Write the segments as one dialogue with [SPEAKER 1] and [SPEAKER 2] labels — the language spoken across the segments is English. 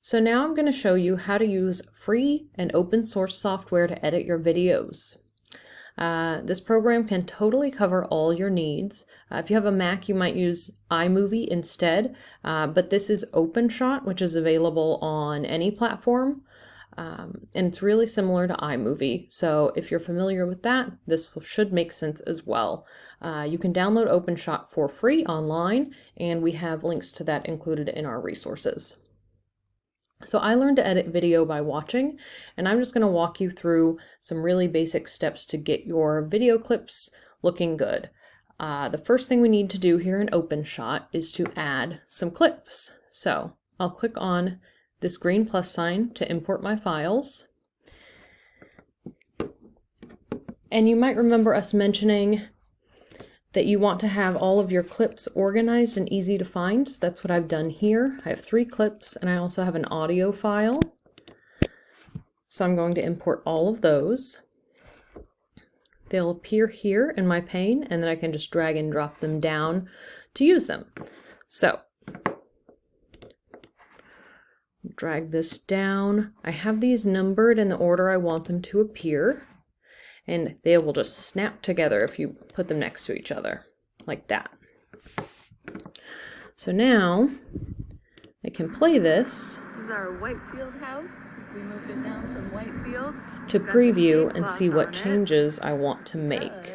[SPEAKER 1] So now I'm going to show you how to use free and open source software to edit your videos. This program can totally cover all your needs. If you have a Mac, you might use iMovie instead, but this is OpenShot, which is available on any platform, and it's really similar to iMovie. So if you're familiar with that, this should make sense as well. You can download OpenShot for free online, and we have links to that included in our resources. So I learned to edit video by watching, and I'm just going to walk you through some really basic steps to get your video clips looking good. The first thing we need to do here in OpenShot is to add some clips. So I'll click on this green plus sign to import my files. And you might remember us mentioning that you want to have all of your clips organized and easy to find. So that's what I've done here. I have 3 clips and I also have an audio file. So I'm going to import all of those. They'll appear here in my pane and then I can just drag and drop them down to use them. So drag this down. I have these numbered in the order I want them to appear, and they will just snap together if you put them next to each other, like that. So now I can play this.
[SPEAKER 2] This is our Whitefield house. We moved it down from Whitefield
[SPEAKER 1] to preview and see what changes I want to make.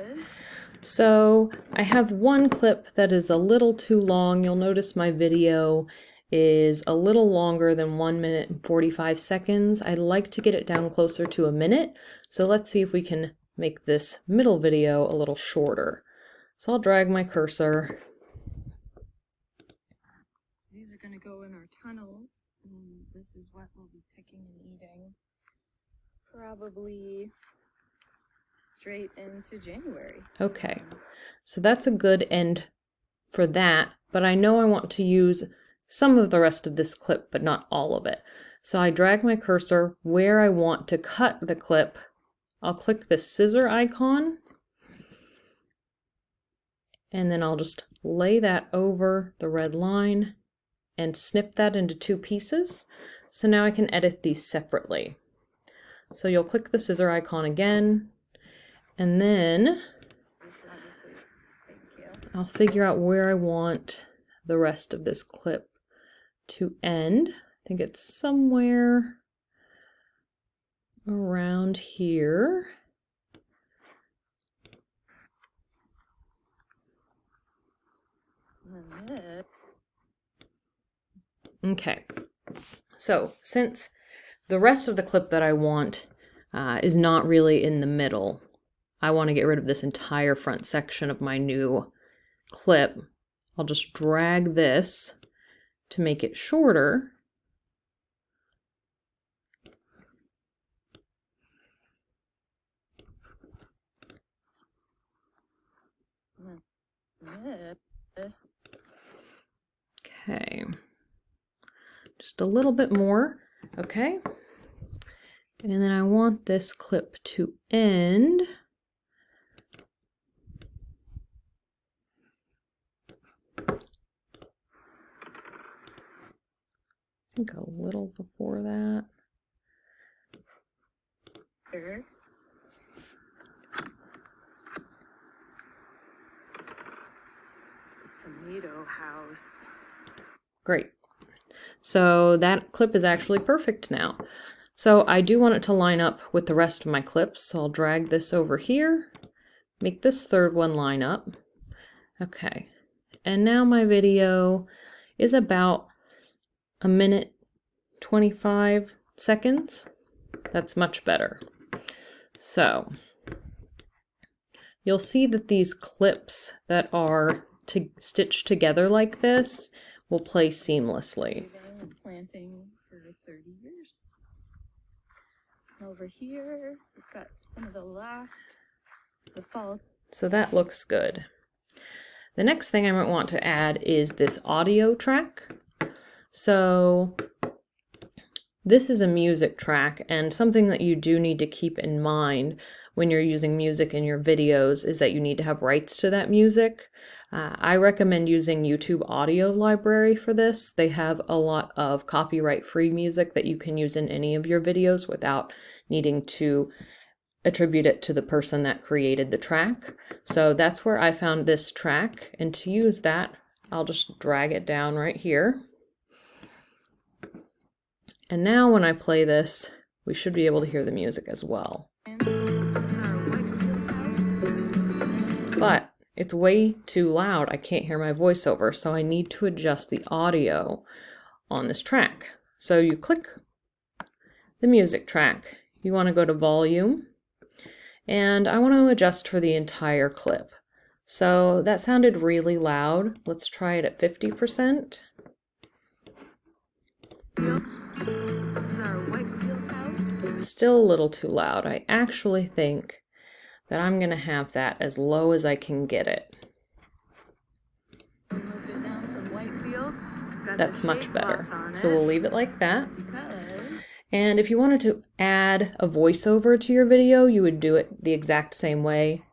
[SPEAKER 1] So I have one clip that is a little too long. You'll notice my video is a little longer than 1 minute and 45 seconds. I'd like to get it down closer to a minute. So let's see if we can make this middle video a little shorter. So I'll drag my cursor.
[SPEAKER 2] So these are going to go in our tunnels, and this is what we'll be picking and eating probably straight into January.
[SPEAKER 1] Okay, so that's a good end for that, but I know I want to use some of the rest of this clip, but not all of it. So I drag my cursor where I want to cut the clip. I'll click the scissor icon, and then I'll just lay that over the red line and snip that into 2 pieces. So now I can edit these separately. So you'll click the scissor icon again, and then I'll figure out where I want the rest of this clip to end. I think it's somewhere around here. Okay, so since the rest of the clip that I want is not really in the middle, I want to get rid of this entire front section of my new clip. I'll just drag this to make it shorter. Okay, just a little bit more. Okay, and then I want this clip to end I think a little before that.
[SPEAKER 2] Sure. Tomato house.
[SPEAKER 1] Great. So that clip is actually perfect now. So I do want it to line up with the rest of my clips. So I'll drag this over here, make this third one line up. Okay. And now my video is about 1 minute 25 seconds. That's much better. So you'll see that these clips that are stitched together like this will play seamlessly.
[SPEAKER 2] Planting for 30 years. Over here, we've got some of the fall.
[SPEAKER 1] So that looks good. The next thing I might want to add is this audio track. So this is a music track, and something that you do need to keep in mind when you're using music in your videos is that you need to have rights to that music. I recommend using YouTube Audio Library for this. They have a lot of copyright-free music that you can use in any of your videos without needing to attribute it to the person that created the track. So that's where I found this track, and to use that, I'll just drag it down right here. And now when I play this, we should be able to hear the music as well. But it's way too loud. I can't hear my voiceover, so I need to adjust the audio on this track. So you click the music track. You want to go to volume, and I want to adjust for the entire clip. So that sounded really loud. Let's try it at 50%. Still a little too loud. I actually think that I'm going to have that as low as I can get it. That's much better. So we'll leave it like that. And if you wanted to add a voiceover to your video, you would do it the exact same way.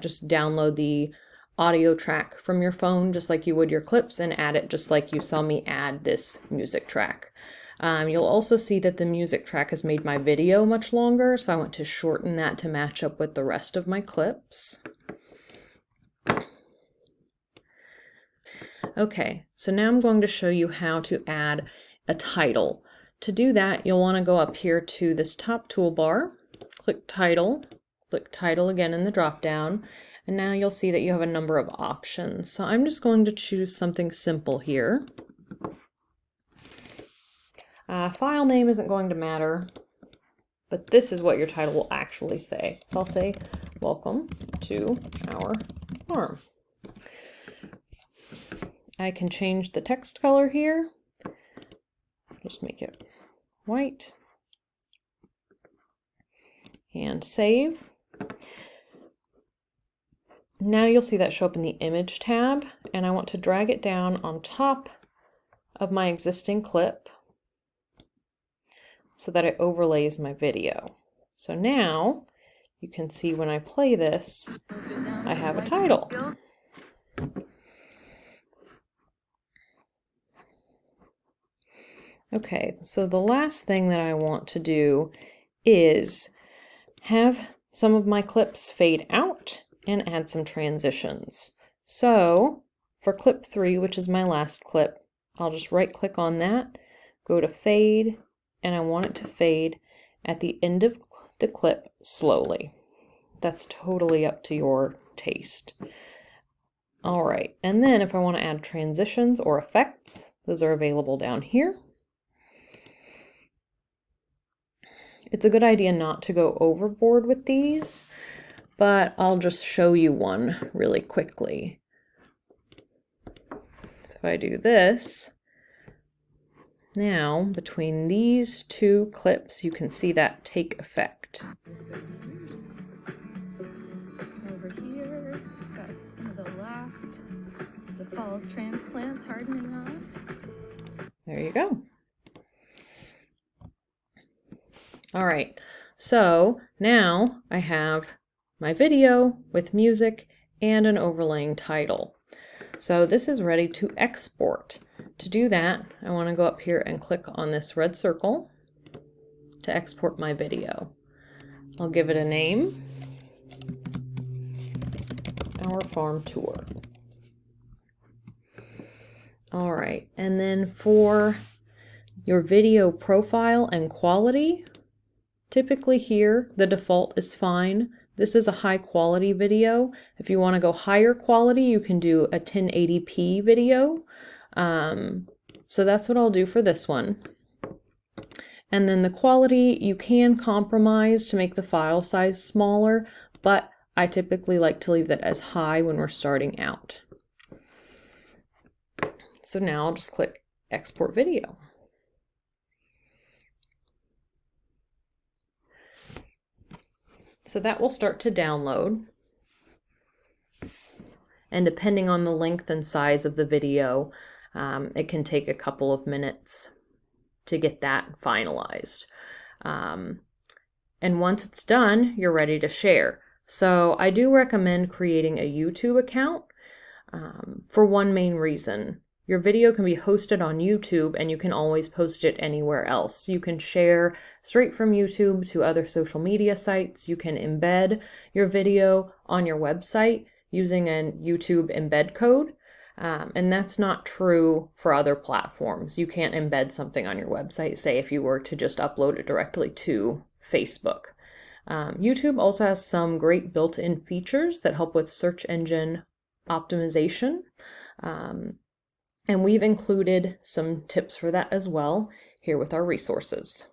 [SPEAKER 1] Just download the audio track from your phone just like you would your clips and add it just like you saw me add this music track. You'll also see that the music track has made my video much longer, so I want to shorten that to match up with the rest of my clips. Okay, so now I'm going to show you how to add a title. To do that, you'll want to go up here to this top toolbar, click title again in the drop down, and now you'll see that you have a number of options. So I'm just going to choose something simple here. File name isn't going to matter, but this is what your title will actually say. So I'll say, welcome to our farm. I can change the text color here. Just make it white. And save. Now you'll see that show up in the image tab, and I want to drag it down on top of my existing clip so that it overlays my video. So now you can see when I play this, I have a title. Okay, so the last thing that I want to do is have some of my clips fade out and add some transitions. So for clip 3, which is my last clip, I'll just right click on that, go to fade, and I want it to fade at the end of the clip slowly. That's totally up to your taste. All right, and then if I want to add transitions or effects, those are available down here. It's a good idea not to go overboard with these, but I'll just show you one really quickly. So if I do this, now between these two clips, you can see that take effect.
[SPEAKER 2] Over here, got some of the fall transplants hardening off.
[SPEAKER 1] There you go. All right, so now I have my video with music and an overlaying title. So this is ready to export. To do that, I want to go up here and click on this red circle to export my video. I'll give it a name, Our Farm Tour. All right, and then for your video profile and quality, typically here, the default is fine. This is a high quality video. If you want to go higher quality, you can do a 1080p video. So that's what I'll do for this one. And then the quality, you can compromise to make the file size smaller, but I typically like to leave that as high when we're starting out. So now I'll just click Export Video. So that will start to download. And depending on the length and size of the video, it can take a couple of minutes to get that finalized. And once it's done, you're ready to share. So I do recommend creating a YouTube account for one main reason. Your video can be hosted on YouTube and you can always post it anywhere else. You can share straight from YouTube to other social media sites. You can embed your video on your website using a YouTube embed code. And that's not true for other platforms. You can't embed something on your website, say if you were to just upload it directly to Facebook. YouTube also has some great built-in features that help with search engine optimization. And we've included some tips for that as well here with our resources.